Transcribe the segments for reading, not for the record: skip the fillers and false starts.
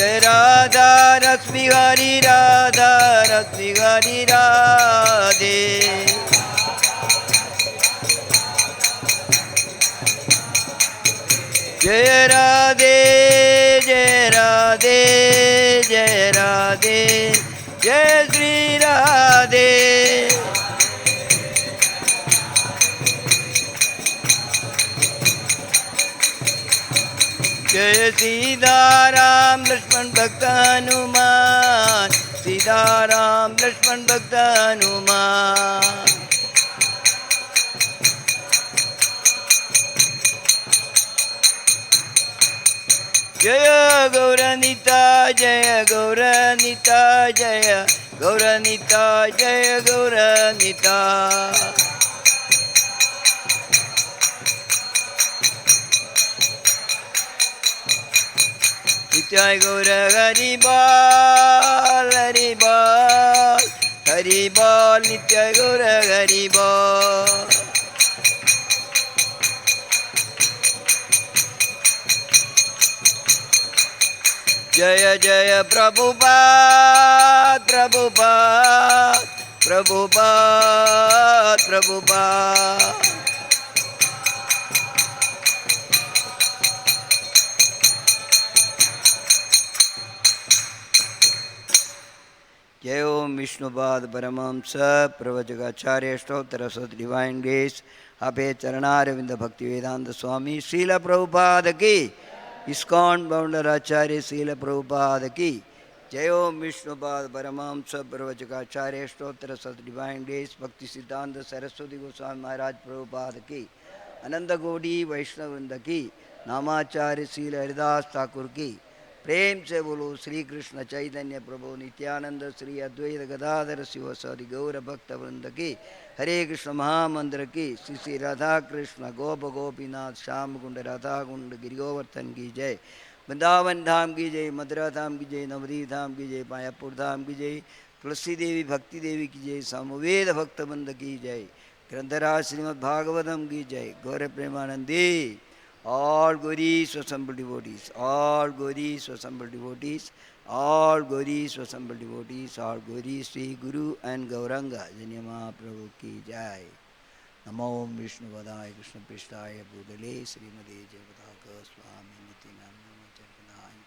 Jai RadhaRasbihariTemple RadhaRasbihariTemple Jai Radhe, Jai Radhe, Jai Radhe, Jai Sri Radhe. Jai Sitaram Lakshman Bhakta Hanuman, Sitaram Lakshman Bhakta Hanuman. Jaya Gauranita, Jaya Gauranita, Jaya Gauranita, Jaya Gauranita. Nityai Gaura Haribal, Haribal, Haribal, Nityai Gaura Haribal. Jaya Jaya Prabhupada, Prabhupada, Prabhupada, Prabhupada. Jai Om Vishnupad Paramamsa Pravajagacharya Stotra Sat Divine Grace Abhay Charanaravindha Bhakti Vedanta Swami Srila Prabhupada Ki ISKCON Boundaracharya Srila Prabhupada Ki Jai Om Vishnupad Paramamsa Pravajagacharya Stotra Sat Divine Grace Bhakti Siddhanta Saraswati Goswami Maharaj Prabhupada Ki Ananda Godi Vaishnavrinda Ki Namacharya Srila Haridas Thakur Ki प्रेम से बोलो श्री कृष्ण चैतन्य प्रभु नित्यानंद श्री अद्वैत गदाधर शिवसरि गौर भक्त वृंद की हरे कृष्ण महामंत्र की श्री श्री राधा कृष्ण गोप गोपीनाथ श्याम कुंड राधा कुंड गिरिगोवर्धन की जय वृंदावन धाम की जय मथुरा धाम की जय नवदीप धाम की जय मायापुर धाम की जय तुलसी देवी भक्ति देवी की जय समवेद भक्त वृंद की जय ग्रंथराज श्रीमद् भागवतम की जय गौर Premanandi all Gauris assembled devotees, all Gauris assembled devotees, all Gauris assembled devotees, all Gauris Sri Guru and Gauranga Janya Mahaprabhu ki jai. Namo Vishnu Vadaya Krishna Prishtaya Bhudale Srimade Jagataka Swami Niti Namya Charpanaya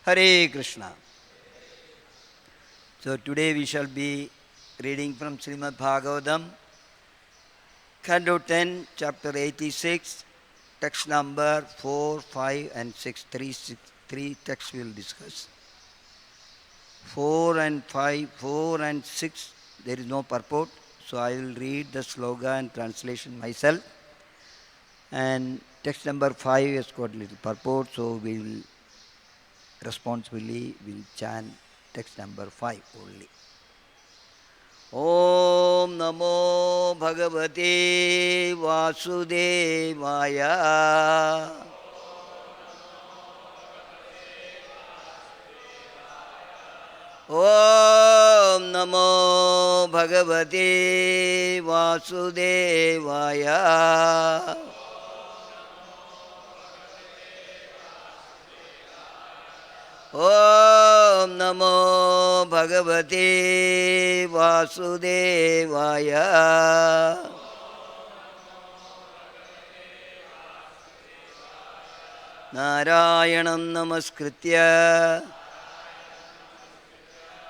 Hare Krishna. So today we shall be reading from Srimad Bhagavatam, Canto 10, Chapter 86, text number 4, 5 and 6. Three texts we will discuss. 4 and 5, 4 and 6, there is no purport. So I will read the sloga and translation myself. And text number 5 has got little purport, so we will responsibly will chant text number 5 only. Om Namo Bhagavate Vasudevaya. Om Namo Bhagavate Vasudevaya. Om Namo Bhagavate Vasudevaya. Narayanam Namaskritya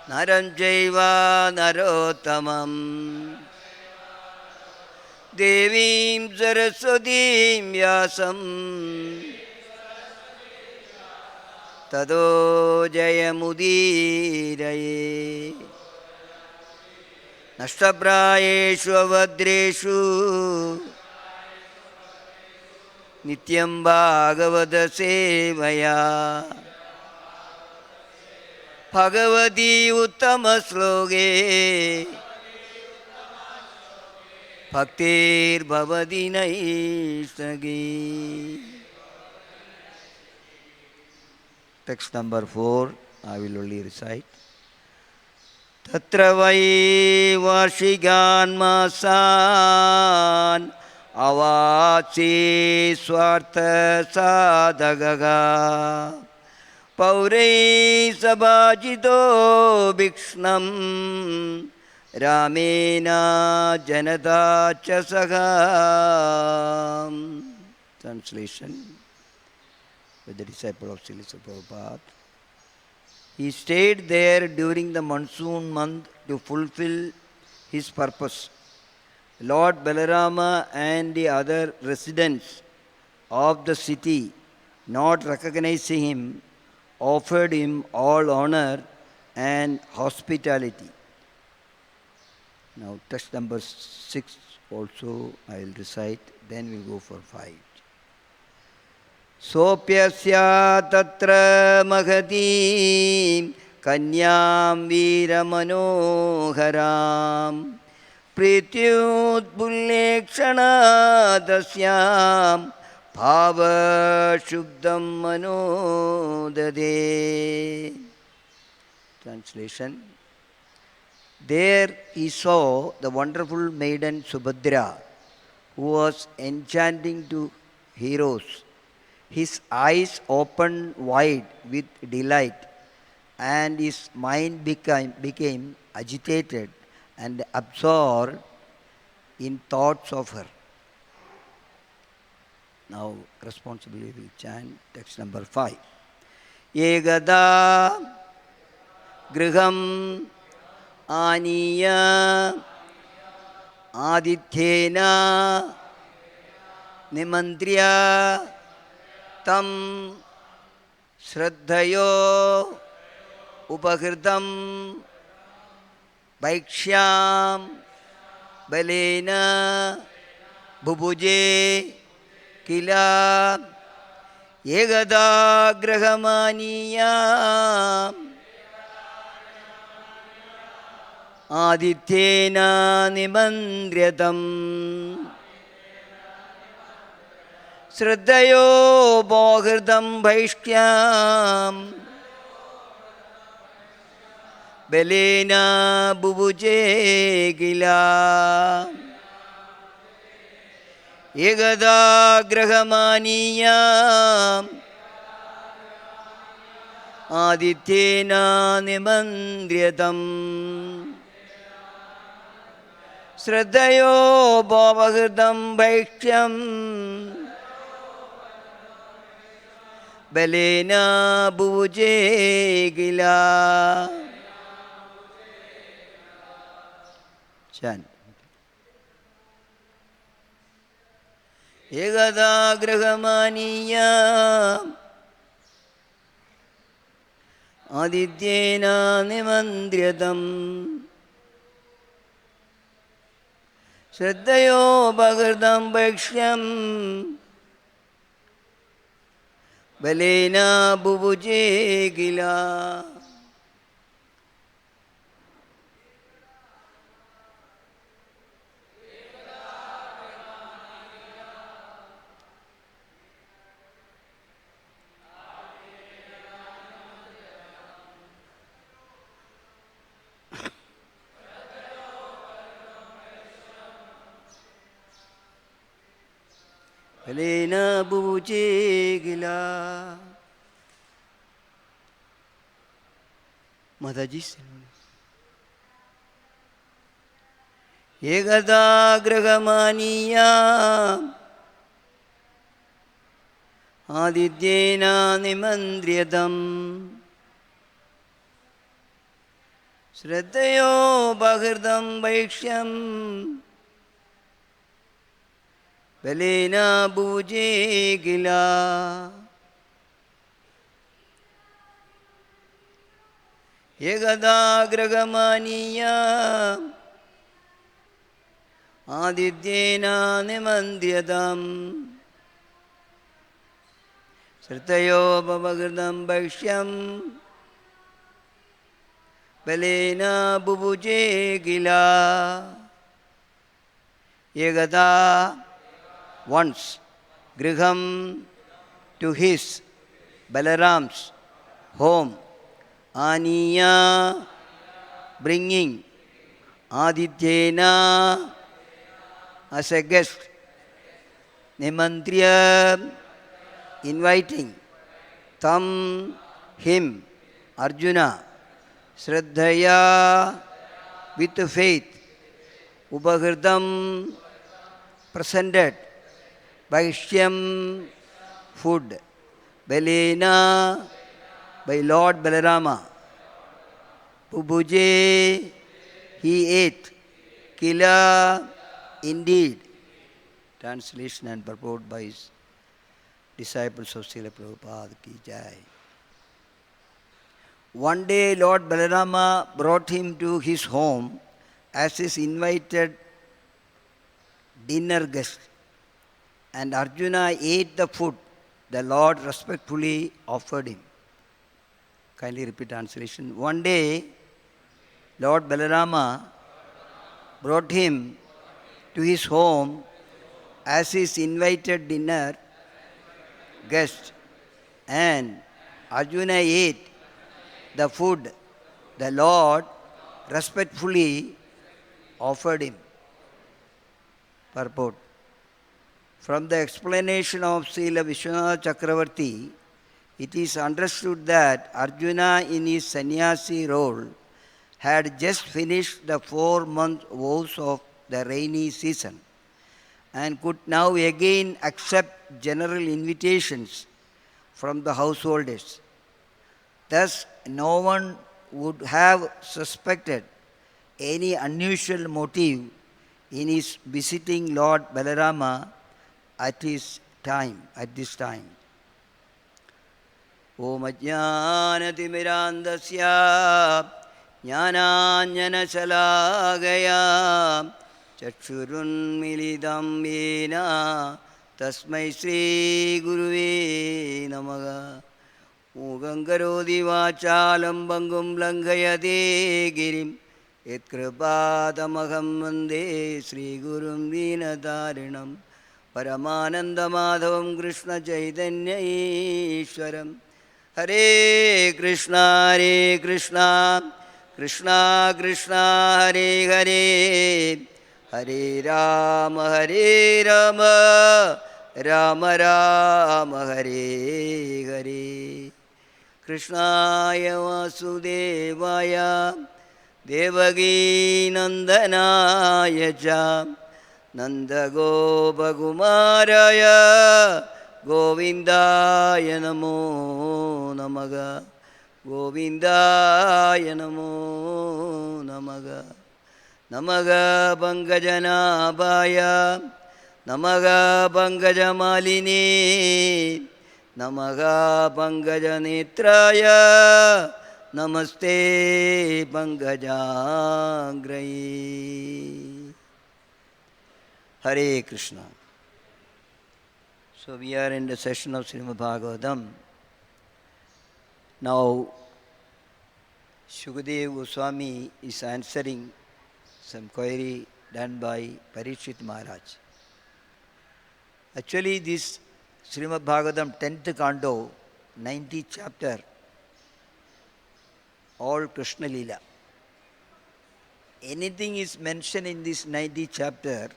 Naram Jaiva Narottamam Devim Saraswatim Vyasam Tado Jayamudiraye Nashtaprayeshu Avadreshu Nityam Bhagavata Sevaya Bhagavati Uttama Sloge Bhaktir Bhavati Naishtagi. Text number 4, I will only recite. Tatra vai varshigan masan अवासी स्वार्थसाधकः पौरै सभाजितो भीक्ष्णं रामेण जनता च सह. Translation with the disciple of Srila Prabhupada. He stayed there during the monsoon month to fulfill his purpose. Lord Balarama and the other residents of the city, not recognizing him, offered him all honor and hospitality. Now text number 6 also I will recite, then we will go for 5. Sopyasya tatra mahati kanyam veeramanoharam prityutpullekshana dasyam bhava shubdam manodade. Translation. There he saw the wonderful maiden Subhadra, who was enchanting to heroes. His eyes opened wide with delight, and his mind became agitated and absorbed in thoughts of her. Now, responsibly we chant text number 5. Egada griham aniya adithyena nimandriya tam shraddhayo upakritam vaikshyam balena bubuje kila yegada grahamaniya adityena nimandryatam Shraddhayo bhagardam vaishyam belena bubuje gila yegada grahamaniya adityena nimandryatam Shraddhayo bhagardam vaishyam belena bubuje gila. Chant. Egada grahamaniya adityena nimandryatam Shraddhayo bhagardam vaikshyam belena bubuje gila. Belena bubuje gila. Mataji Yegada grahamaniya adityena nimandryatam Shraddhayo bhagardam vaikshyam belena bubuje gila. Yegada grahamaniya adityena nimandryatam Shraddhayo bhagardam vaikshyam belena bubuje gila. Yegada once griham to his Balaram's home aniya bringing adityena as a guest Nimantriya, inviting, Tam, him, Arjuna, Shraddhaya, with faith, Upahritam, presented, Vaishyam, food, Balena, by Lord Balarama, Pubuje, he ate, Kila, indeed. Translation and purport by his disciples of Srila Prabhupada ki jai. One day Lord Balarama brought him to his home as his invited dinner guest, and Arjuna ate the food the Lord respectfully offered him. Kindly repeat translation. One day Lord Balarama brought him to his home as his invited dinner guest, and Arjuna ate the food the Lord respectfully offered him. Purport. From the explanation of Srila Vishwanath Chakravarti, it is understood that Arjuna in his sannyasi role had just finished the 4-month vows of the rainy season and could now again accept general invitations from the householders. Thus, no one would have suspected any unusual motive in his visiting Lord Balarama at this time. Om Ajnanatimirandasya Jnananjanashalagaya Chakshurun milidam yena Tasmai Sri Guruve Namaha. Mugankarodi vachalam bangum langhayate girim Yatkripādamaham vande Sri Gurum Dīnatarinam Paramananda Madhavam Krishna Chaitanya Ishwaram. Hare Krishna, Krishna Krishna, Hare Hare, Hare Rama, Rama Rama, Hare Hare. Krishnaya Vasudevaya, Devaki Nandanaya Cha, Nanda Gopakumaraya, Govindaya Namo Namaha, Govindaya Namo Namaha. Namaha Pankajanabhaya, Namaha Pankajamalini, Namaha Pankajanetraya, Namaste Pankajangrahi. Hare Krishna. So we are in the session of Srimad Bhagavatam. Now, Shukadeva Goswami is answering some query done by Parikshit Maharaj. Actually, this Srimad Bhagavatam 10th canto, 90th chapter, all Krishna Leela. Anything is mentioned in this 90th chapter,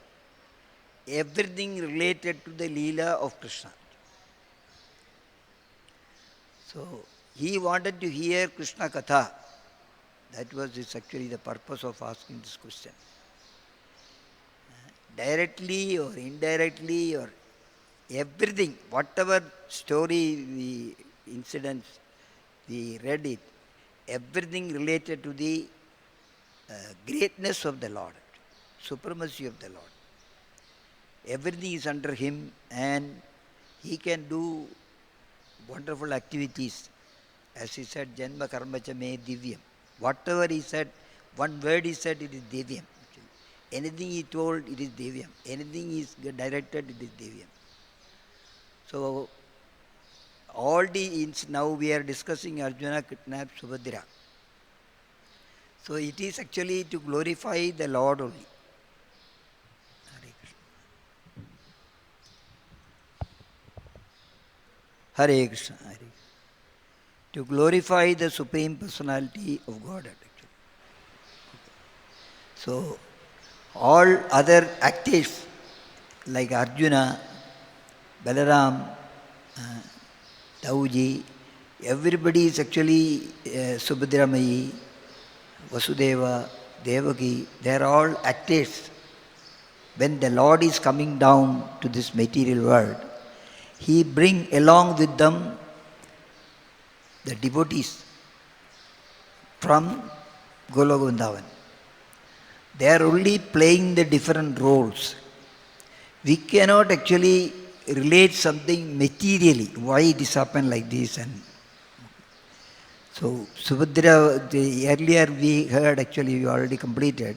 everything related to the Leela of Krishna. So, he wanted to hear Krishna Katha. That was actually the purpose of asking this question. Directly or indirectly or everything, whatever story, the incidents, we read it, everything related to the greatness of the Lord, supremacy of the Lord. Everything is under him and he can do wonderful activities. As he said, Janma Karma Cha Me Divyam. Whatever he said, one word he said, it is Divyam. Anything he told, it is Divyam. Anything he is directed, it is Divyam. So, all the now we are discussing Arjuna kidnapped Subhadra. So, it is actually to glorify the Lord only. Hare Krishna. Hare Krishna. To glorify the Supreme Personality of Godhead. Actually. So, all other actives like Arjuna, Balaram, Dauji, everybody is actually Subhadramayi, Vasudeva, Devaki, they are all actors. When the Lord is coming down to this material world, He bring along with them the devotees from Goloka Vrindavan. They are only playing the different roles. We cannot actually relate something materially, why it is happened like this. And so Subhadra, earlier we heard, actually we already completed,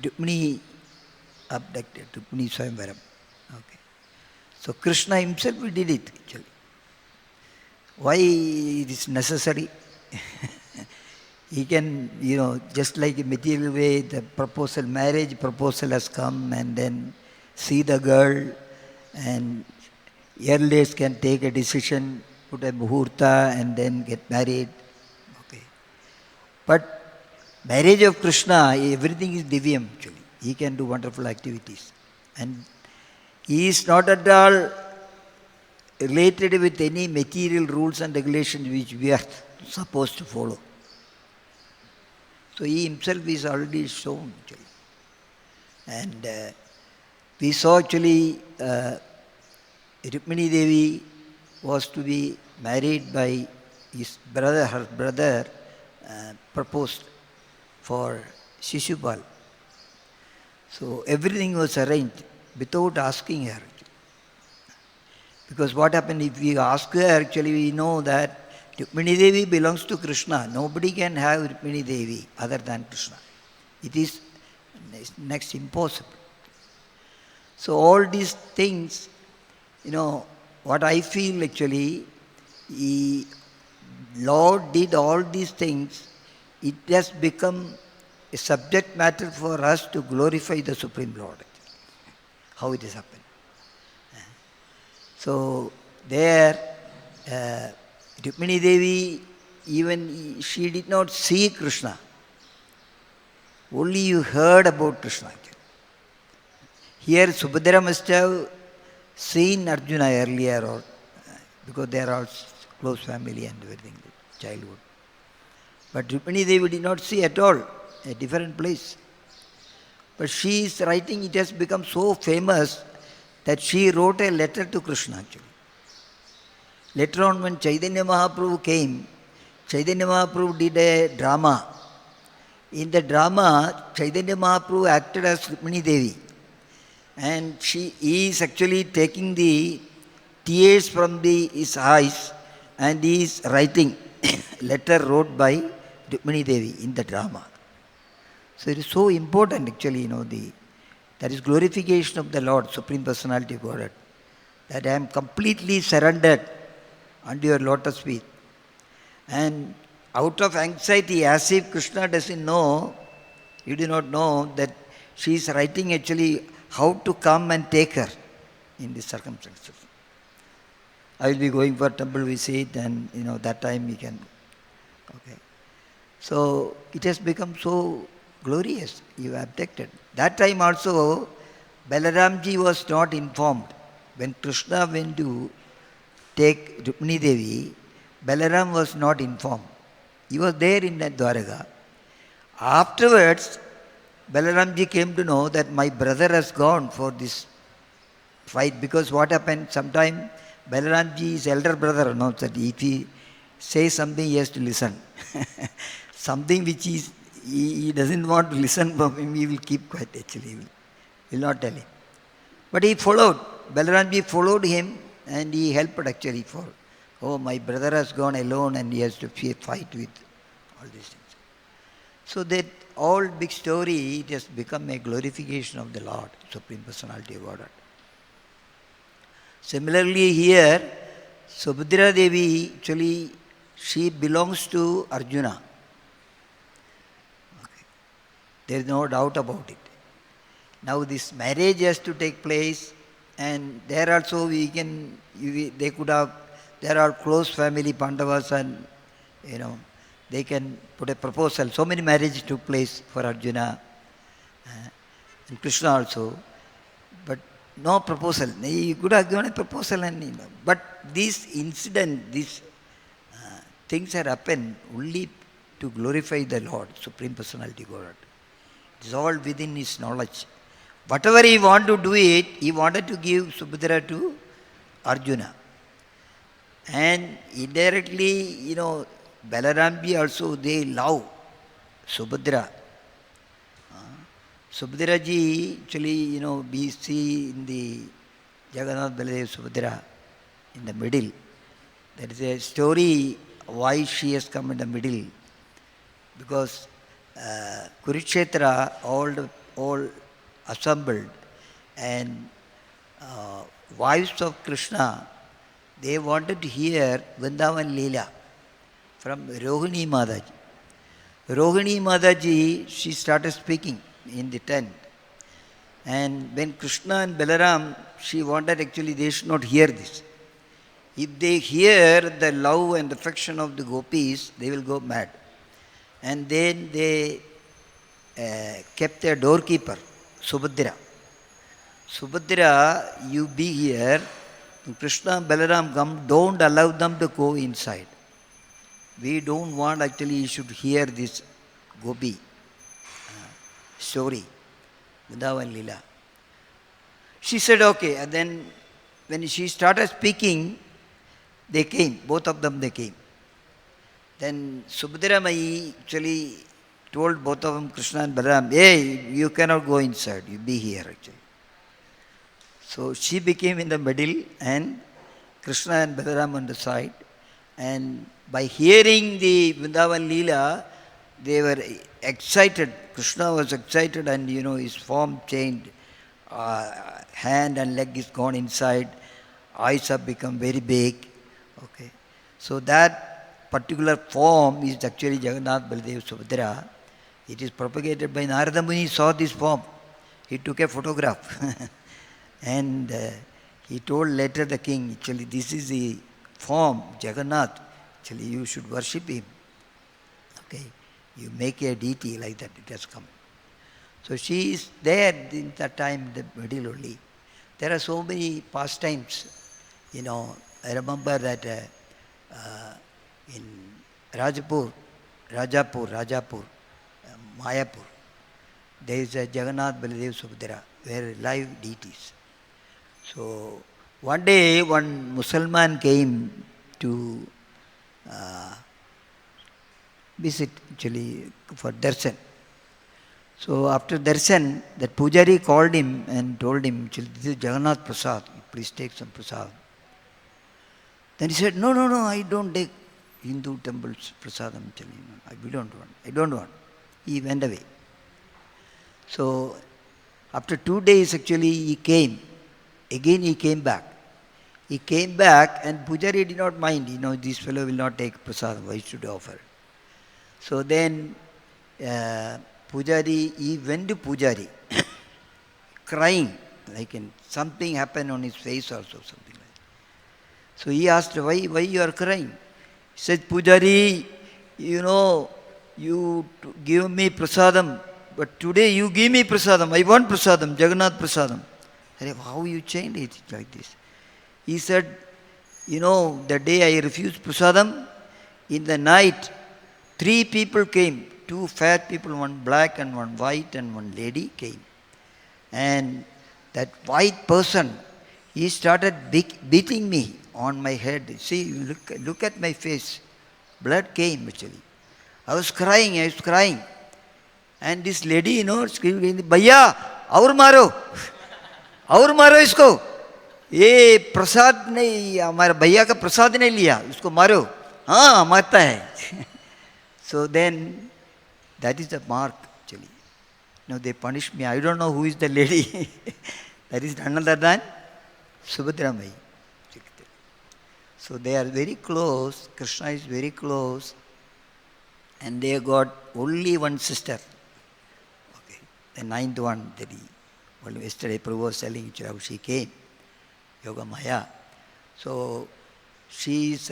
Rukmini abducted, Rukmini Swayamvaram. Okay. So Krishna himself did it actually. Why it is necessary? He can, just like a material way, the proposal, marriage proposal has come, and then see the girl, and earliest can take a decision, put a muhurta, and then get married. Okay. But marriage of Krishna, everything is divyam actually. He can do wonderful activities. And he is not at all related with any material rules and regulations which we are supposed to follow. So he himself is already shown actually. And we saw actually Rukmini Devi was to be married by his brother. Her brother proposed for Shishupal. So everything was arranged without asking her. Because what happened, if we ask her, actually we know that Rukmini Devi belongs to Krishna. Nobody can have Rukmini Devi other than Krishna. It is next impossible. So all these things, what I feel actually, Lord did all these things. It has become a subject matter for us to glorify the Supreme Lord. How it has happened. So there, Rukmini Devi, even she did not see Krishna. Only you heard about Krishna. Here Subhadra must have seen Arjuna earlier, or because they are all close family and everything, childhood. But Rukmini Devi did not see at all, a different place. But she is writing, it has become so famous that she wrote a letter to Krishna actually. Later on, when Chaitanya Mahaprabhu came, Chaitanya Mahaprabhu did a drama. In the drama, Chaitanya Mahaprabhu acted as Rukmini Devi. And he is actually taking the tears from his eyes, and he is writing letter wrote by Rukmini Devi in the drama. So it is so important actually, that is glorification of the Lord, Supreme Personality of Godhead. That I am completely surrendered under your lotus feet. And out of anxiety, as if Krishna doesn't know, you do not know that she is writing actually how to come and take her in these circumstances. I will be going for temple visit, and that time we can. Okay. So it has become so glorious. You abducted. That time also, Balaramji was not informed. When Krishna went to take Rukmini Devi, Balaram was not informed. He was there in that Dwaraka. Afterwards, Balaramji came to know that my brother has gone for this fight, because what happened, sometime Balaramji's elder brother announced that if he says something, he has to listen. Something which he doesn't want to listen from him, he will keep quiet actually. He will not tell him. But he followed. Balaramji followed him, and he helped actually my brother has gone alone and he has to fight with all these things. So that all big story, it has become a glorification of the Lord, Supreme Personality of Godhead. Similarly here, Subhadra Devi, actually, she belongs to Arjuna. Okay. There is no doubt about it. Now this marriage has to take place, and there also they could have, there are close family, Pandavas, and they can put a proposal. So many marriages took place for Arjuna and Krishna also. But no proposal. He could have given a proposal, but this incident, these things have happened only to glorify the Lord, Supreme Personality God. It's all within his knowledge. Whatever he wanted to do it, he wanted to give Subhadra to Arjuna. And indirectly, Balaramji also, they love Subhadra. Subhadra ji, actually, we see in the Jagannath Baladev Subhadra in the middle. There is a story why she has come in the middle. Because Kurukshetra, all assembled, and wives of Krishna, they wanted to hear Vrindavan Leela from Rohini Mataji. Rohini Mataji, she started speaking in the tent. And when Krishna and Balaram, she wanted actually they should not hear this. If they hear the love and affection of the gopis, they will go mad. And then they kept their doorkeeper, Subhadra. Subhadra, you be here. When Krishna and Balaram come, don't allow them to go inside. We don't want actually you should hear this gopi story, Vrindavan Leela. She said, okay. And then when she started speaking, they came. Both of them, they came. Then Subhadra Mai actually told both of them, Krishna and Balaram, hey, you cannot go inside. You be here actually. So she became in the middle and Krishna and Balaram on the side. And by hearing the Vrindavan Leela, they were excited. Krishna was excited and his form changed. Hand and leg is gone inside. Eyes have become very big. Okay. So that particular form is actually Jagannath Baladev Subhadra. It is propagated by Narada Muni, saw this form. He took a photograph. And he told later the king, actually this is the form, Jagannath. Actually you should worship him. Okay. You make a deity like that, it has come. So she is there in that time, the middle only. There are so many pastimes. I remember that in Rajapur, Mayapur, there is a Jagannath Baladev Subhadra, where live deities. So one day, one Musalman came to visit actually for Darshan. So after Darshan, that Pujari called him and told him, this is Jagannath Prasad, please take some Prasad. Then he said, no, I don't take Hindu temples Prasadam. I don't want. He went away. So after 2 days actually he came. Again he came back. He came back and Pujari did not mind, this fellow will not take Prasadam, why should I offer? So then he went to Pujari, crying, like something happened on his face also, something like that. So he asked, why you are crying? He said, Pujari, you give me prasadam, but today you give me prasadam. I want prasadam, Jagannath prasadam. I said, how you changed it like this? He said, the day I refused prasadam, in the night, 3 people came. 2 fat people, one black and one white, and one lady came. And that white person, he started beating me on my head. See, look at my face. Blood came actually. I was crying. And this lady, screaming, Bhaiya, aur maro isko. ये प्रसाद नहीं, हमारे भैया का प्रसाद नहीं लिया, उसको मारो. हाँ, मारता है. So then, that is the mark actually. They punish me. I don't know who is the lady. That is none other than Subhadra Mai. So they are very close. Krishna is very close. And they got only one sister. Okay. The 9th one, yesterday Prabhu was telling how she came. Yoga Maya. So she is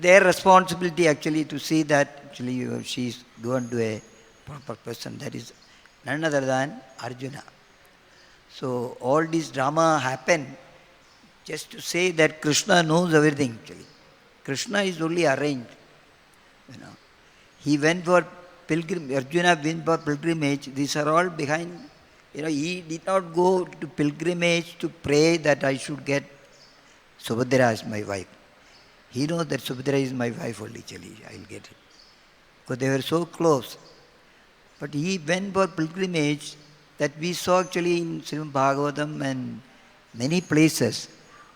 their responsibility actually to see that actually she is going to a proper person. That is none other than Arjuna. So all this drama happened just to say that Krishna knows everything actually. Krishna is only arranged. You know. He went for Arjuna went for pilgrimage. These are all behind. He did not go to pilgrimage to pray that I should get Subhadra as my wife. He knows that Subhadra is my wife only, actually. I will get it. Because they were so close. But he went for pilgrimage that we saw actually in Srimad Bhagavatam and many places.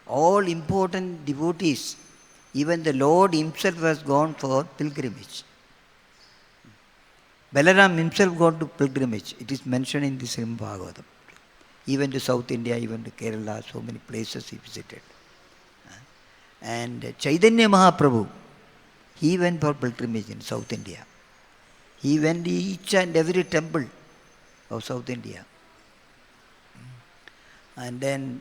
All important devotees, even the Lord himself has gone for pilgrimage. Balaram himself gone to pilgrimage. It is mentioned in the Srimad Bhagavatam. Even to South India, even to Kerala, so many places he visited. And Chaitanya Mahaprabhu, he went for pilgrimage in South India. He went to each and every temple of South India. And then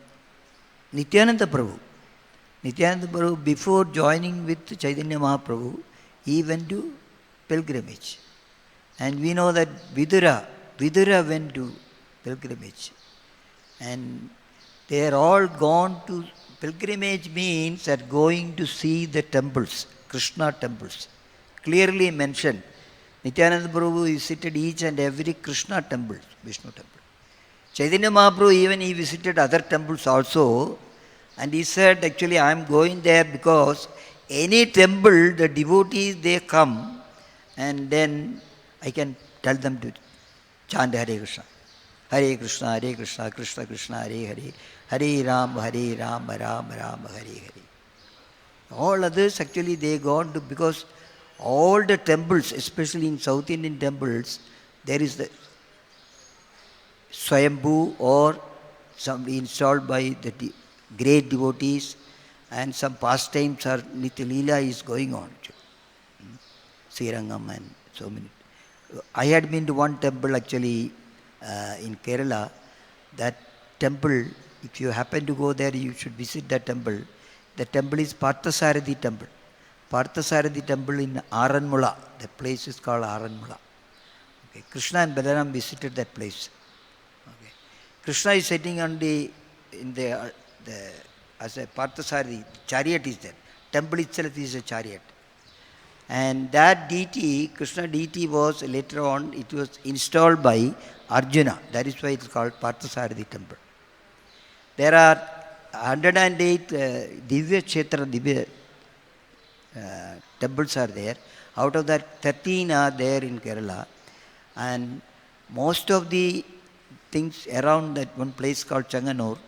Nityananda Prabhu, before joining with Chaitanya Mahaprabhu, he went to pilgrimage. And we know that Vidura went to pilgrimage. And they are all gone to pilgrimage means that going to see the temples, Krishna temples. Clearly mentioned. Nityananda Prabhu visited each and every Krishna temple, Vishnu temple. Chaitanya Mahaprabhu even he visited other temples also. And he said, actually I am going there because any temple, the devotees, they come and then I can tell them to chant Hare Krishna. Hare Krishna, Hare Krishna, Krishna Krishna, Hare Hare, Hare Rama, Rama Rama, Hare Hare. All others actually they gone to, because all the temples, especially in South Indian temples, there is the Swayambhu or some installed by the great devotees, and some pastimes or Nitya Leela is going on. Srirangam and so many. I had been to one temple actually in Kerala. That temple, if you happen to go there, you should visit that temple. The temple is Parthasarathi temple. Parthasarathi temple in Aranmula. The place is called Aranmula. Okay. Krishna and Balaram visited that place. Okay. Krishna is sitting on as a Parthasarathi, chariot is there. Temple itself is a chariot. And that deity, Krishna deity, was later on, it was installed by Arjuna. That is why it is called Parthasarathi temple. There are 108 Divya temples are there. Out of that, 13 are there in Kerala. And most of the things around that one place called Changanur,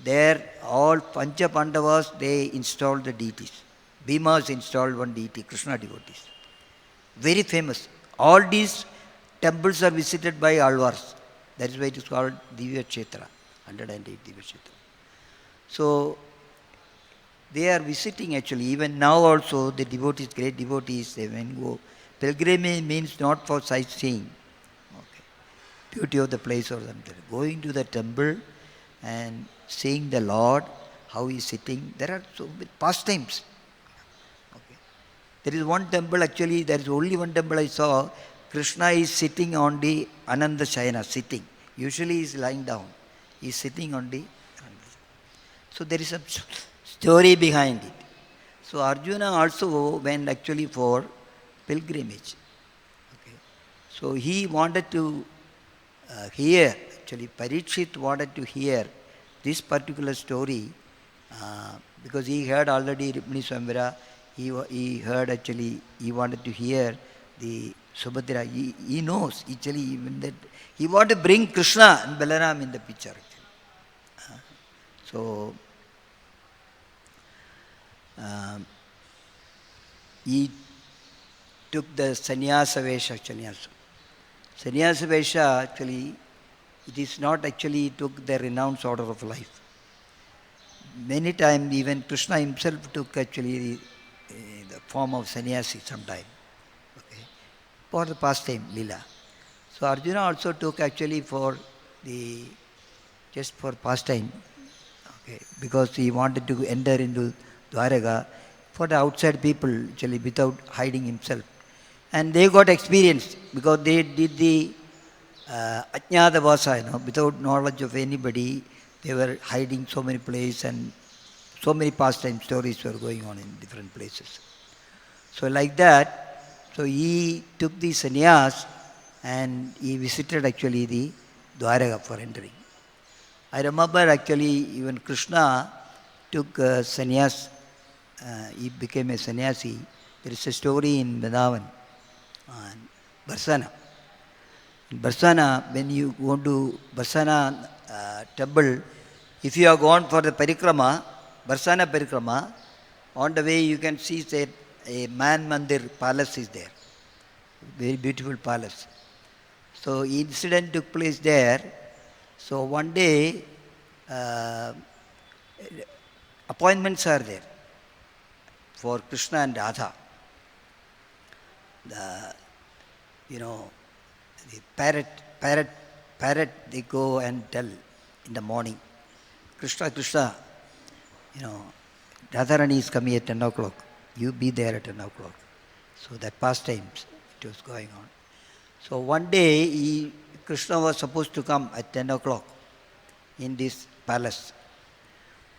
there all Pancha Pandavas, they installed the deities. Bhima has installed one deity, Krishna devotees. Very famous. All these temples are visited by Alvars. That is why it is called Divya Kshetra, 108 Divya Kshetra. So, they are visiting actually. Even now also, the devotees, great devotees, they go. Pilgrimage means not for sightseeing. Okay. Beauty of the place or something. Going to the temple and seeing the Lord, how he is sitting. There are so many pastimes. There is one temple actually, there is only one temple I saw. Krishna is sitting on the Ananda Shayana, sitting. Usually he is lying down. He is sitting on the Ananda. So there is a story behind it. So Arjuna also went actually for pilgrimage. Okay. So he wanted to hear, actually Parikshit wanted to hear this particular story because he heard already Rukmini Swamvara. He heard actually, he wanted to hear the Subhadra. He knows actually even that he wanted to bring Krishna and Balaram in the picture. So he took the sannyasa vesha actually also. Sannyasa vesha actually, it is not actually he took the renounced order of life. Many times even Krishna himself took actually the form of sannyasi sometime, okay, for the pastime, lila. So Arjuna also took actually for just for pastime, okay, because he wanted to enter into Dwaraka for the outside people actually without hiding himself. And they got experience because they did the Ajnatavasa, without knowledge of anybody, they were hiding so many places and so many pastime stories were going on in different places. So like that, so he took the sannyas and he visited actually the Dwaraka for entering. I remember actually even Krishna took sannyas, he became a sannyasi. There is a story in Vrindavan, and Barsana. In Barsana, when you go to Barsana temple, if you have gone for the parikrama, Barsana parikrama, on the way you can see that a Man Mandir palace is there. Very beautiful palace. So incident took place there. So one day, appointments are there for Krishna and Radha. The parrot, they go and tell in the morning, Krishna, Radharani is coming at 10 o'clock. You be there at 10 o'clock. So that pastimes, it was going on. So one day, Krishna was supposed to come at 10 o'clock in this palace.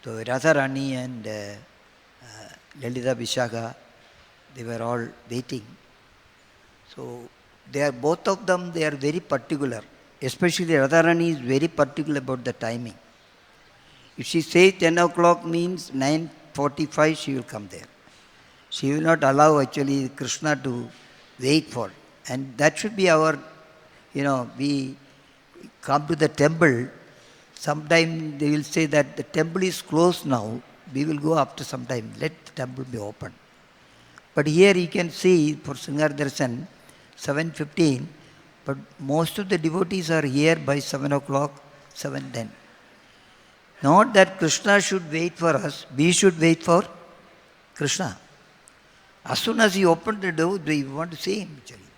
So Radharani and Lalita Vishaka, they were all waiting. So both of them, they are very particular. Especially Radharani is very particular about the timing. If she says 10 o'clock means 9:45, she will come there. She will not allow actually Krishna to wait for. And that should be our, we come to the temple, sometime they will say that the temple is closed now, we will go after some time, let the temple be open. But here you can see for Sringar Darshan, 7:15, but most of the devotees are here by 7 o'clock, 7:10. Not that Krishna should wait for us, we should wait for Krishna. As soon as he opened the door, we want to see him actually.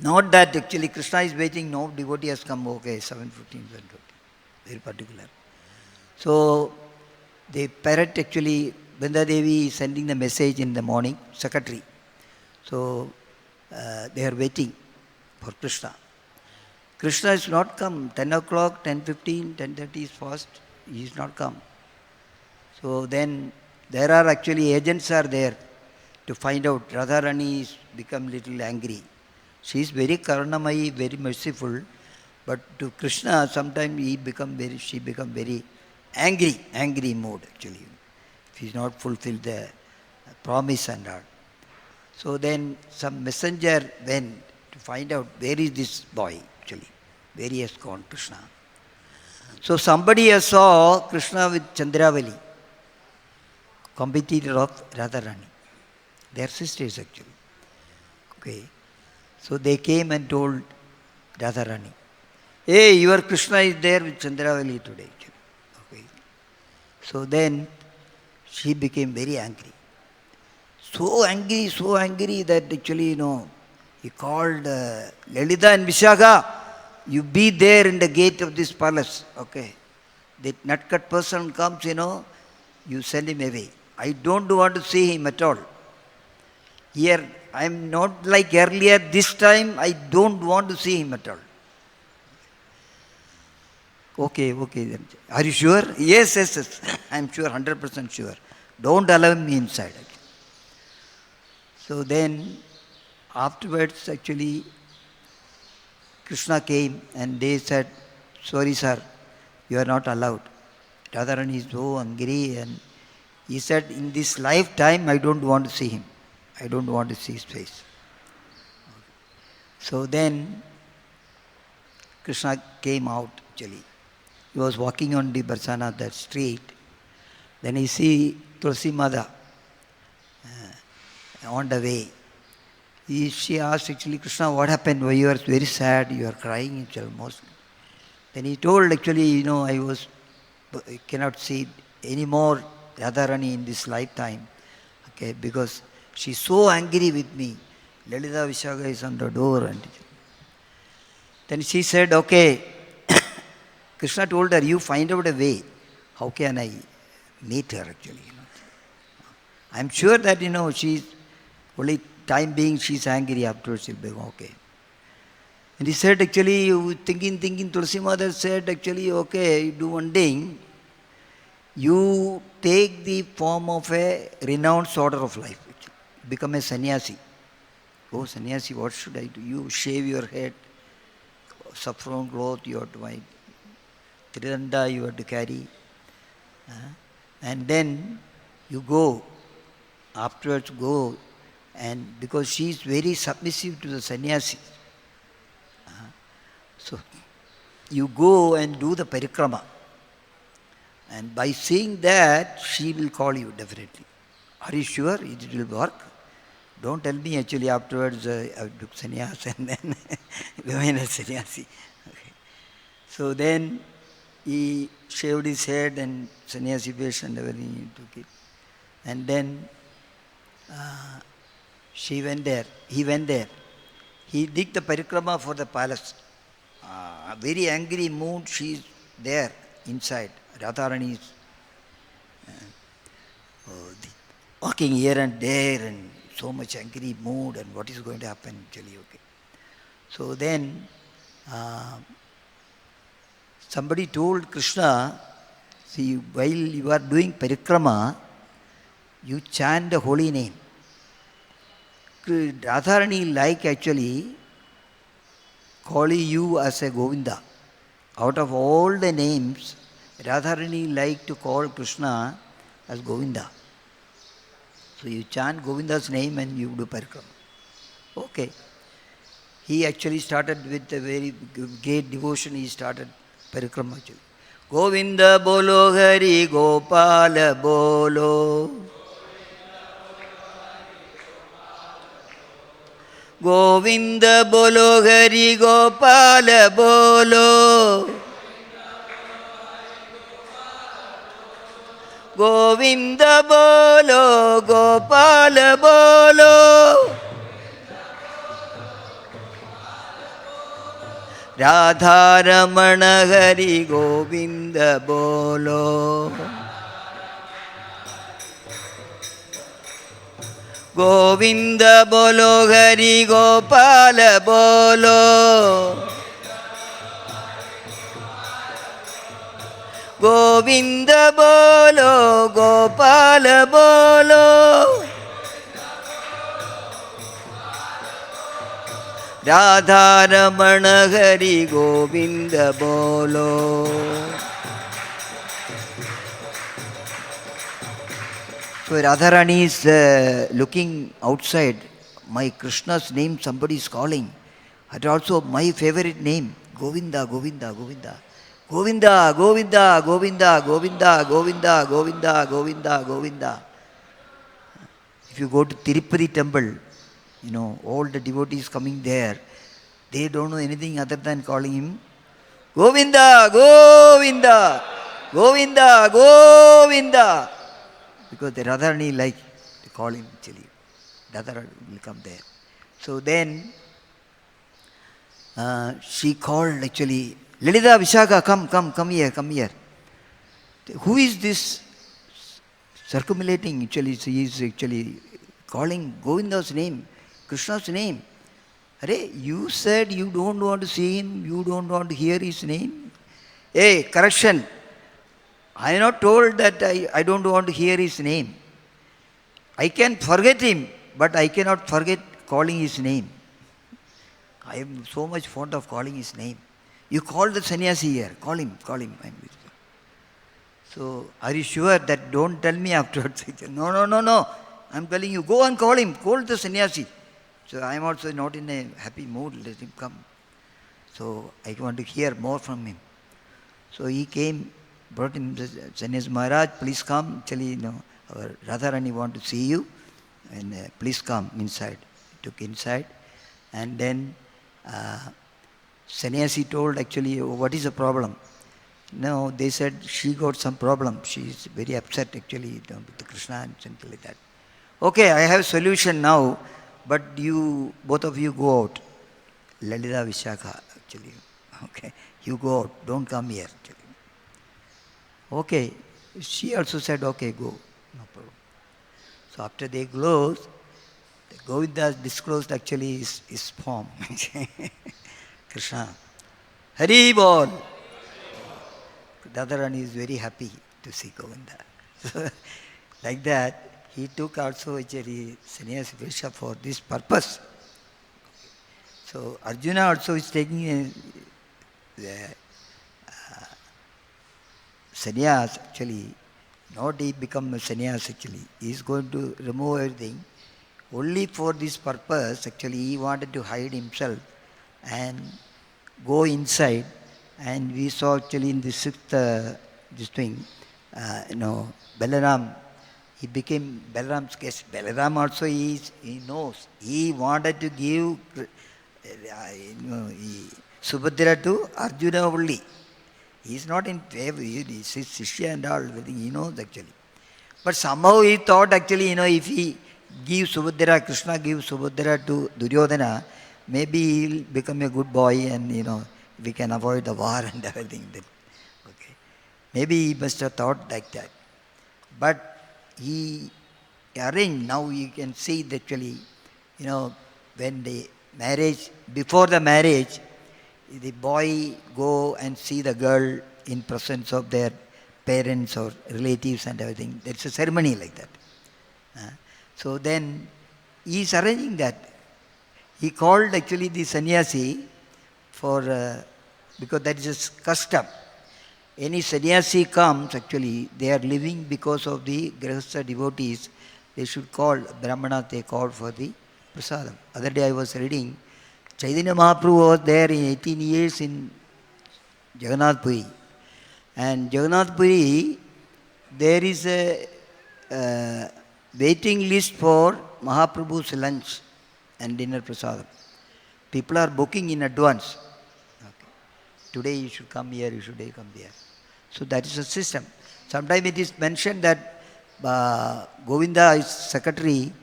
Not that actually Krishna is waiting, no devotee has come, okay, 7:15, 7:20. Very particular. So the parrot actually, Vrinda Devi is sending the message in the morning, secretary. So they are waiting for Krishna. Krishna has not come. 10 o'clock, 10:15, 10:30 is fast. He is not come. So then there are actually agents are there to find out. Radharani is become little angry. She is very karunamayi, very merciful. But to Krishna, sometimes she become very angry mood actually. If he is not fulfilled the promise and all. So then some messenger went to find out where is this boy actually, where he has gone, Krishna. So somebody has saw Krishna with Chandravali, competitor of Radharani. They are sisters actually. Okay. So they came and told Radharani, hey, your Krishna is there with Chandravali today. Okay. So then she became very angry. So angry that actually, he called Lalita and Vishaka, you be there in the gate of this palace. Okay. That nutcut person comes, you send him away. I don't want to see him at all. Here, I am not like earlier, this time I don't want to see him at all. Okay then. Are you sure? Yes. I am sure, 100% sure. Don't allow me inside. So then, afterwards actually, Krishna came and they said, sorry sir, you are not allowed. Radharani is so angry and he said, in this lifetime I don't want to see him. I don't want to see his face. So then, Krishna came out actually. He was walking on the Barsana, that street. Then he see Tulsi Mother on the way. She asked actually, Krishna, what happened? Why you are very sad, you are crying almost. Then he told actually, I cannot see any more Radharani in this lifetime. Okay, because she is so angry with me. Lalita Vishaka is on the door. And then she said, okay. Krishna told her, you find out a way. How can I meet her actually? I am sure that, she's only time being she's angry, afterwards she'll be okay. And he said, actually, thinking, Tulsi Mother said, actually, okay, you do one thing. You take the form of a renounced order of life. Become a sannyasi. Oh, sannyasi, what should I do? You shave your head, saffron cloth you have to buy, tridanda you have to carry. And then you go, afterwards go, and because she is very submissive to the sannyasi. So you go and do the parikrama. And by seeing that, she will call you definitely. Are you sure it will work? Don't tell me actually afterwards I took sannyas and then became a sannyasi. Okay. So then he shaved his head and sannyasi vesh and everything he took it. And then she went there. He went there. He did the parikrama for the palace. A very angry mood, she is there inside. Radharani is walking here and there and so much angry mood and what is going to happen actually. Okay. So then somebody told Krishna, see, while you are doing parikrama, you chant the holy name. Radharani like actually calling you as a Govinda. Out of all the names, Radharani like to call Krishna as Govinda. So you chant Govinda's name and you do parikrama. Okay. He actually started with a very great devotion. He started parikrama actually. Govinda bolo Hari Gopala bolo. Govinda bolo Hari Gopala bolo. Govinda bolo Gopala bolo. Radha Ramana Hari Govinda bolo. Govinda bolo Hari Gopala bolo. Govinda bolo Gopala bolo. Radha Ramana Hari Govinda bolo. So Radharani is looking outside. My Krishna's name somebody is calling. And also my favorite name, Govinda, Govinda, Govinda. Govinda, Govinda, Govinda, Govinda, Govinda, Govinda, Govinda, Govinda. If you go to Tirupati temple, you know, all the devotees coming there, they don't know anything other than calling him Govinda, Govinda, Govinda, Govinda. Because the Radharani like to call him actually. Radharani will come there. So then she called actually, Lalita Vishaka, come here. Who is this circumambulating actually? He is actually calling Govinda's name, Krishna's name. Hare, you said you don't want to see him, you don't want to hear his name. Hey, correction. I am not told that I don't want to hear his name. I can forget him, but I cannot forget calling his name. I am so much fond of calling his name. You call the sannyasi here. Call him. So, are you sure that don't tell me afterwards? No. I'm telling you, go and call him. Call the sannyasi. So, I am also not in a happy mood. Let him come. So, I want to hear more from him. So, he came, brought him, Sannyasi Maharaj, please come. Actually, our Radharani want to see you. And please come inside. He took inside. And then sannyasi told actually, what is the problem? No, they said she got some problem. She is very upset actually with Krishna and something like that. Okay, I have a solution now, but you, both of you go out. Lalita Vishaka actually. Okay, you go out. Don't come here actually. Okay, she also said, okay, go. No problem. So after they closed, Govinda disclosed actually his form. Krishna. Hari Bol. Radharani is very happy to see Govinda. So, like that, he took also actually sannyas vesha for this purpose. So Arjuna also is taking a sannyas actually, not he become a sannyas actually. He is going to remove everything. Only for this purpose, actually, he wanted to hide himself and go inside. And we saw actually in the sixth, this thing, Balaram, he became Balaram's guest. Balaram also he knows. He wanted to give Subhadra to Arjuna only. He is not in favor. He is his Shishya and all, everything he knows actually. But somehow he thought actually, if he gives Subhadra, Krishna gives Subhadra to Duryodhana, maybe he'll become a good boy and, we can avoid the war and everything. Then, okay. Maybe he must have thought like that. But he arranged, now you can see that actually, when the marriage, before the marriage, the boy go and see the girl in presence of their parents or relatives and everything. There's a ceremony like that. So then he is arranging that. He called actually the sannyasi for, because that is a custom. Any sannyasi comes, actually, they are living because of the grahastha devotees. They should call, Brahmana, they called for the prasadam. Other day I was reading, Chaitanya Mahaprabhu was there in 18 years in Jagannath Puri. And Jagannath Puri, there is a waiting list for Mahaprabhu's lunch and dinner prasadam. People are booking in advance. Okay. Today you should come here, you should come there. So that is a system. Sometimes it is mentioned that Govinda, his secretary,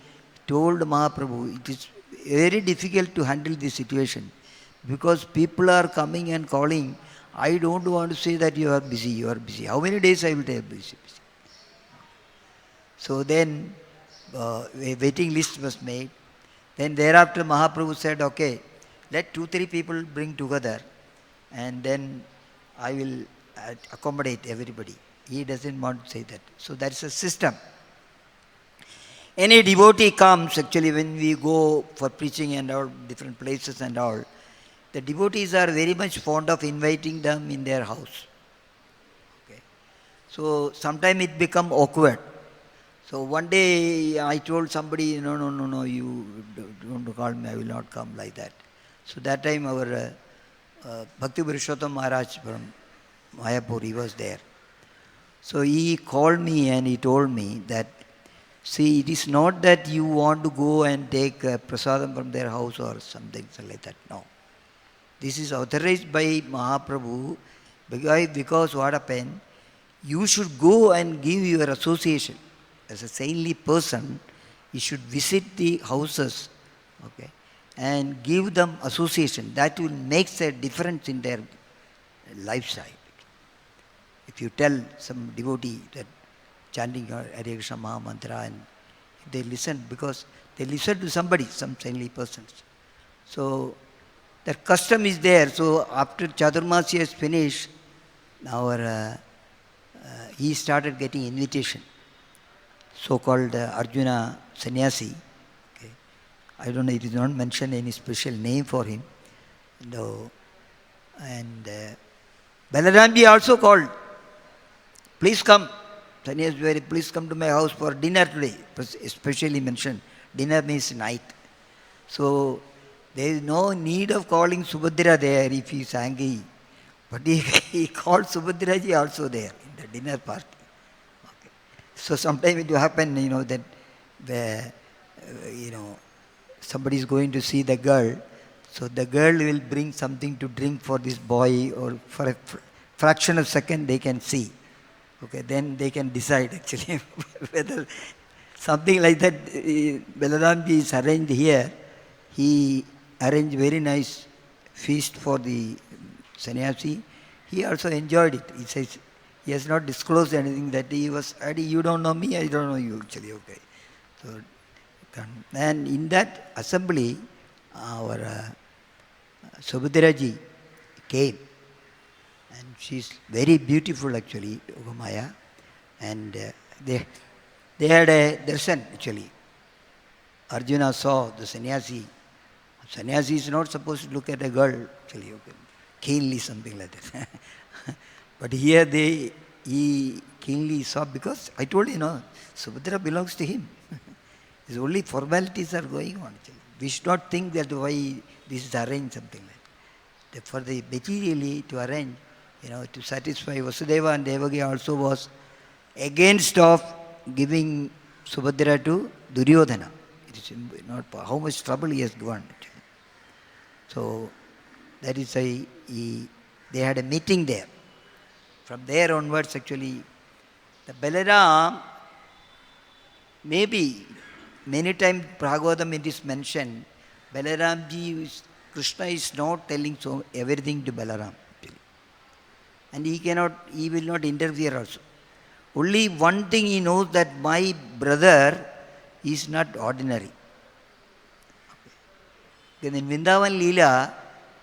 told Mahaprabhu, it is very difficult to handle this situation because people are coming and calling. I don't want to say that you are busy, you are busy. How many days I will take busy? So then a waiting list was made. Then thereafter Mahaprabhu said, okay, let 2-3 people bring together and then I will accommodate everybody. He doesn't want to say that. So that's a system. Any devotee comes, actually when we go for preaching and all, different places and all, the devotees are very much fond of inviting them in their house. Okay. So sometimes it becomes awkward. So one day I told somebody, no, you don't call me, I will not come like that. So that time our Bhakti Purushottam Maharaj from Mayapur, he was there. So he called me and he told me that, see, it is not that you want to go and take prasadam from their house or something like that. No. This is authorized by Mahaprabhu because what happened, you should go and give your association. As a saintly person, you should visit the houses, okay, and give them association. That will make a difference in their lifestyle. If you tell some devotee that chanting Hare Krishna Maha Mantra and they listen, because they listen to somebody, some saintly persons. So that custom is there. So after Chaturmasya is finished, he started getting invitation. So-called Arjuna sannyasi. Okay. I don't know, it is not mentioned any special name for him. No. And Balaramji also called. Please come. Sannyasi, please come to my house for dinner today. Especially mentioned. Dinner means night. So there is no need of calling Subhadra there if he is angry. But he called Subhadraji also there in the dinner party. So sometimes it will happen, that somebody is going to see the girl. So the girl will bring something to drink for this boy, or for a fraction of a second they can see. Okay, then they can decide actually whether something like that. Balaramji is arranged here. He arranged very nice feast for the sannyasi. He also enjoyed it. He says, he has not disclosed anything that he was, you don't know me, I don't know you actually, okay. So, and in that assembly, our Subhadra ji came, and she's very beautiful actually, Yogamaya, and they had a darshan actually. Arjuna saw the sannyasi. Sannyasi is not supposed to look at a girl actually, okay, keenly, something like that. But here he keenly saw, because I told you, Subhadra belongs to him. His only formalities are going on actually. We should not think that why this is arranged, something like that. For the materially to arrange, to satisfy Vasudeva and Devaki also was against of giving Subhadra to Duryodhana. It is not how much trouble he has gone actually. So that is why they had a meeting there. From there onwards actually, the Balaram, maybe many times Bhagavatam it is mentioned, Balaramji, Krishna is not telling so everything to Balaram. And he will not interfere also. Only one thing he knows, that my brother is not ordinary. Then in Vrindavan Leela,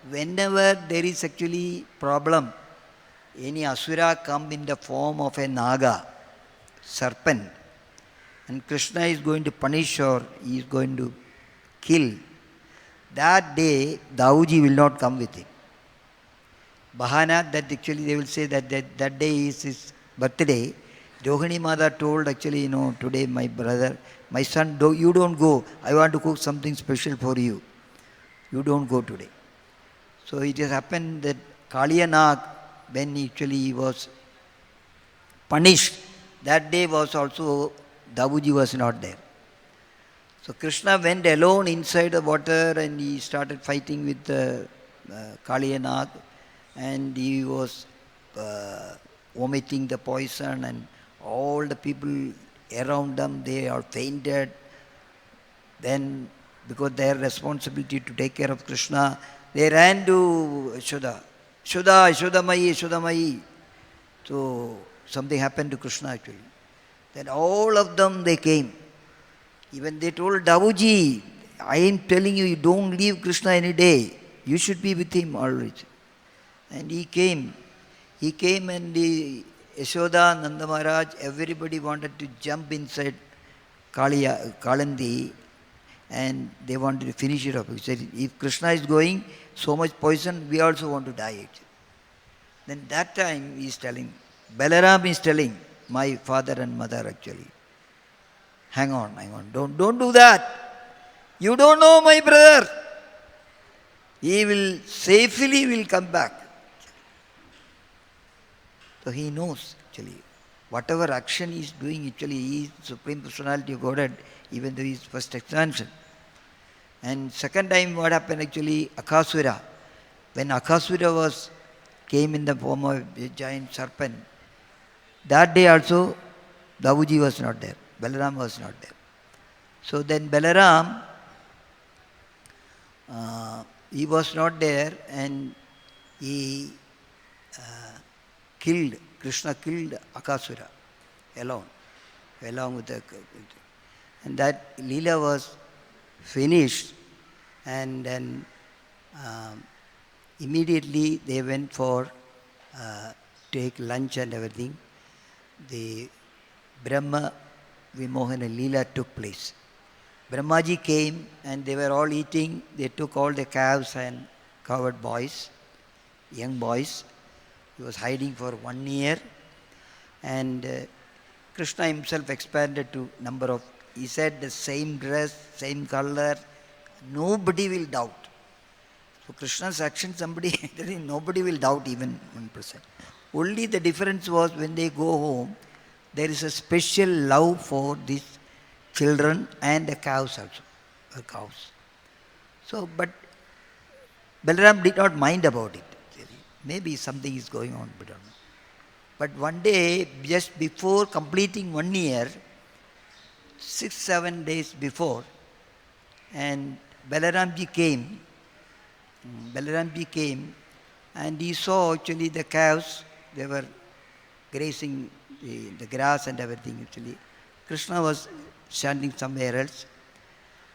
whenever there is actually problem, any asura come in the form of a naga, serpent, and Krishna is going to punish or he is going to kill, that day Dauji will not come with him. Bahana, that actually they will say that day is his birthday. Rohini Mata told actually, today my brother, my son, you don't go. I want to cook something special for you. You don't go today. So it has happened that Kaliya Nag, when actually he was punished, that day was also, Dabuji was not there. So Krishna went alone inside the water and he started fighting with Kaliya Nag, and he was vomiting the poison, and all the people around them, they are fainted. Then, because their responsibility to take care of Krishna, they ran to Yashoda. Yashodamayi. So something happened to Krishna actually. Then all of them, they came. Even they told Dabuji, I am telling you, you don't leave Krishna any day. You should be with him always. And he came. He came, and Yashoda, Nanda Maharaj, everybody wanted to jump inside Kalandi, and they wanted to finish it up. He said, if Krishna is going, so much poison, we also want to die. Then that time he is telling, Balaram is telling, my father and mother actually, hang on, don't do that. You don't know my brother. He will safely come back. So he knows actually, whatever action he is doing actually, he is Supreme Personality of Godhead, even though he is first expansion. And second time what happened actually, Akasura. When Akasura came in the form of a giant serpent, that day also Dabuji was not there. Balaram was not there. So then Balaram, he was not there, and he Krishna killed Akasura along with the... And that Leela was finished, and then immediately they went for take lunch and everything. The Brahma Vimohana Leela took place. Brahmaji came and they were all eating. They took all the calves and covered boys, young boys. He was hiding for 1 year, and Krishna himself expanded to number of... He said the same dress, same color, nobody will doubt. So Krishna's action, nobody will doubt even 1%. Only the difference was when they go home, there is a special love for these children and the cows also, or cows. So, but Balaram did not mind about it. Maybe something is going on, we don't know. But one day, just before completing 1 year, 6-7 days before, and Balaramji came, and he saw actually the cows, they were grazing the grass and everything actually. Krishna was standing somewhere else.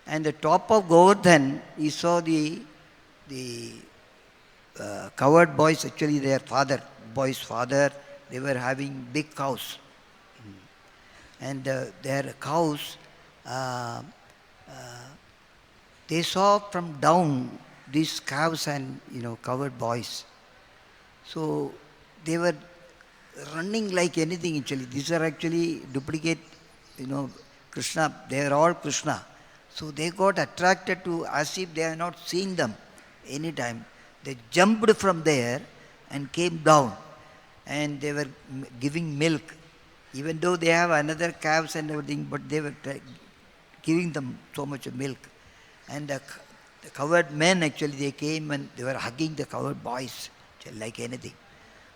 And the top of Govardhan, he saw the cowherd boys, actually their father, boy's father, they were having big cows. And their cows, uh, they saw from down these calves and, cowherd boys. So they were running like anything actually. These are actually duplicate, Krishna. They are all Krishna. So they got attracted to, as if they have not seen them any time. They jumped from there and came down. And they were giving milk. Even though they have another calves and everything, but they were giving them so much of milk. And the cowherd men actually, they came and they were hugging the cowherd boys like anything.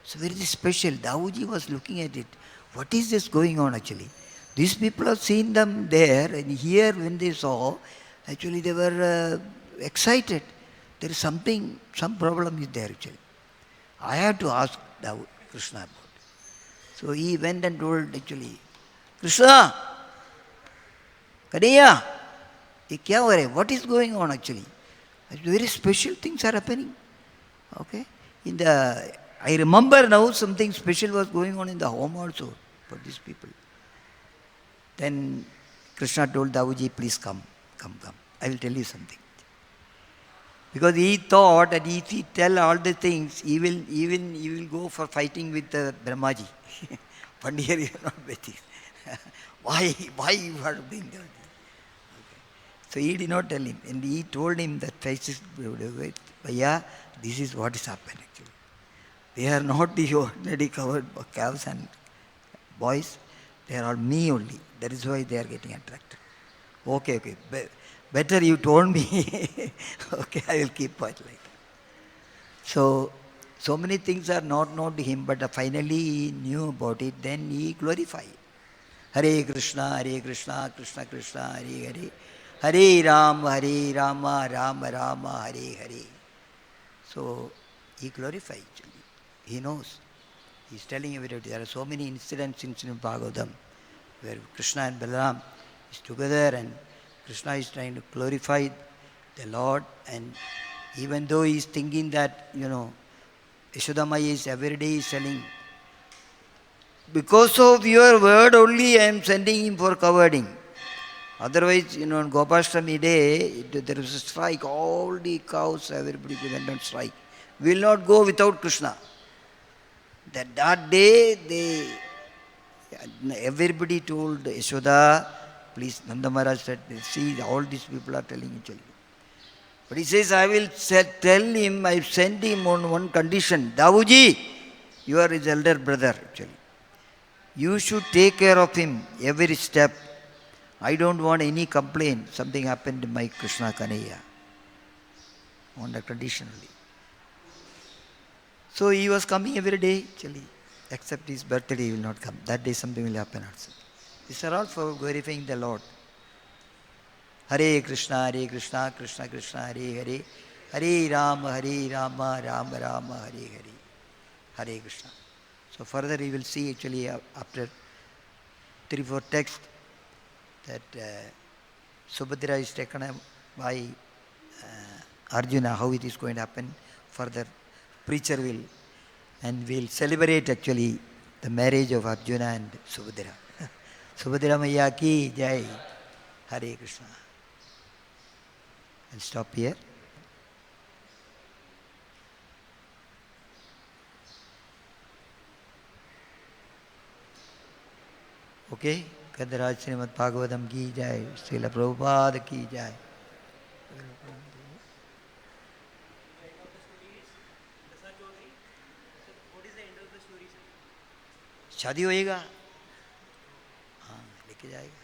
So very special. Davuji was looking at it. What is this going on actually? These people have seen them there, and here when they saw, actually they were excited. There is some problem is there actually. I have to ask Krishna about it. So he went and told actually, Krishna, Kanaya, what is going on actually? Very special things are happening. Okay? I remember now something special was going on in the home also for these people. Then Krishna told Davuji, please come. I will tell you something. Because he thought that if he tell all the things, he will go for fighting with Brahmaji. But here you are not waiting. Why you are doing that? Okay. So he did not tell him. And he told him that Bhaiya, this is what is happened actually. They are not the ordinary covered calves and boys. They are all me only. That is why they are getting attracted. Okay. Better you told me. Okay, I will keep quiet like that. So many things are not known to him, but finally he knew about it. Then he glorified. Hare Krishna, Krishna Krishna, Hare Hare. Hare Rama, Rama Rama, Hare Hare. So he glorified actually. He knows. He is telling everybody. There are so many incidents in Srimad Bhagavatam where Krishna and Balaram is together and Krishna is trying to glorify the Lord, and even though he is thinking that, Yashodamaya is every day selling, because of your word only I am sending him for cowherding. Otherwise, on Gopashtami day, there is a strike. All the cows, everybody went on strike. We will not go without Krishna. That day, everybody told Yashoda, please, Nanda Maharaj said, see, all these people are telling each other. But he says, I will tell him, I send him on one condition. Davuji, you are his elder brother actually. You should take care of him every step. I don't want any complaint. Something happened to my Krishna Kanaya. On the conditionally. So he was coming every day actually. Except his birthday he will not come. That day something will happen also. These are all for glorifying the Lord. Hare Krishna, Krishna Krishna, Hare Hare. Hare Rama, Rama Rama, Hare Hare. Hare Krishna. So further we will see actually after 3-4 texts that Subhadra is taken by Arjuna, how it is going to happen. Further preacher will, and we'll celebrate actually the marriage of Arjuna and Subhadra. Subhadra Maya ki jai. Hare Krishna. I'll stop here. Okay? Kadaraj Srimad Bhagavatam ki jai. Srila Prabhupada ki jai. शादी होएगा हाँ लेके जाएगा